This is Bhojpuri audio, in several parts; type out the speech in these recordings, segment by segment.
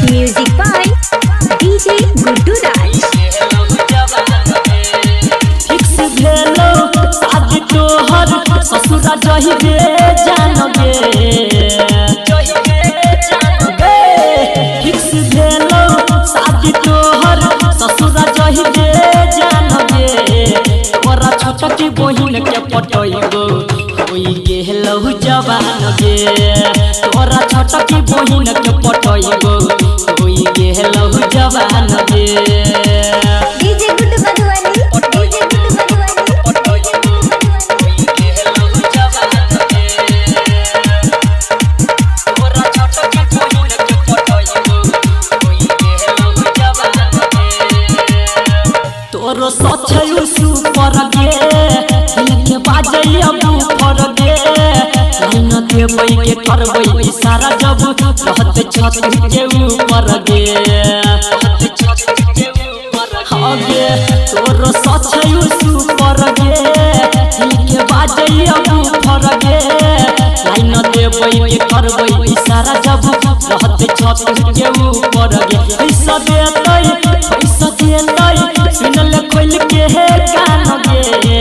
Music by DJ Guddu Raj. Fix भेलो शादी तोहर ससुरा जहिबे जानबे फिक्स भेलो शादी तोहर ससुरा जहिबे जानबे तोरा छोटकी बहिन के पटइबो होई गेलौ जवान गे तोरा छोटकी बहिन के पटइबो होई गेलौ जवान गे DJ Guddu Madhubani. DJ Guddu Madhubani. तोरो सछयु सुपर गे दिल के बाजै अबू फर गे लाइन देबै के करबै इशारा जब रहत छत के ऊपर गे हाँ गे तोरो सछयु सुपर गे दिल के बाजै अबू फर गे लाइन देबै के करबै इशारा जब रहत छत के ऊपर गे पैसा देतै सुनल खोल के हे कान गे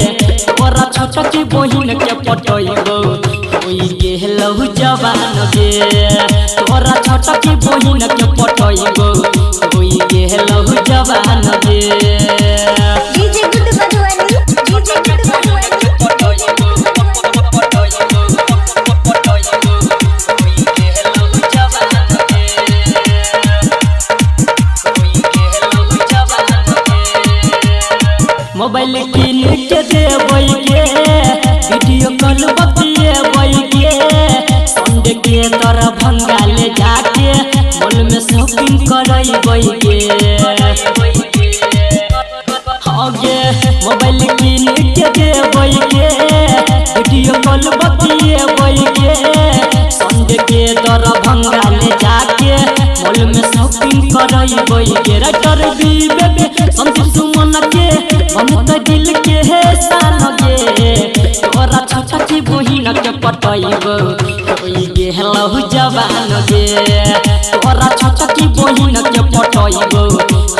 तोरा छोटकी बहिन के पटइबो होई गेलौ जवान गे तोरा छोटकी बहिन के पटइबो होई गेलौ जवान गे DJ Guddu Madhubani. DJ Guddu Madhubani. Mobile किन के देबै गे वीडियो कॉल बतिएबै गे संडे के तरह भंगा ले जाके मॉल में शॉपिंग करैबै गे हाँ गे मोबाइल किन के देबै गे वीडियो कॉल बतिएबै गे संडे के तरह भंगा ले जाके मॉल में शॉपिंग करैबै गे राइटर विवेक संदीप सुमन के बनत दिल के हे सान गे तोरा छोटकी बहिन के पटइबो होई गेलौ जवान गे तोरा छोटकी बहिन के पटइबो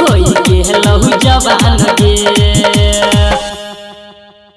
होई गेलौ जवान गे।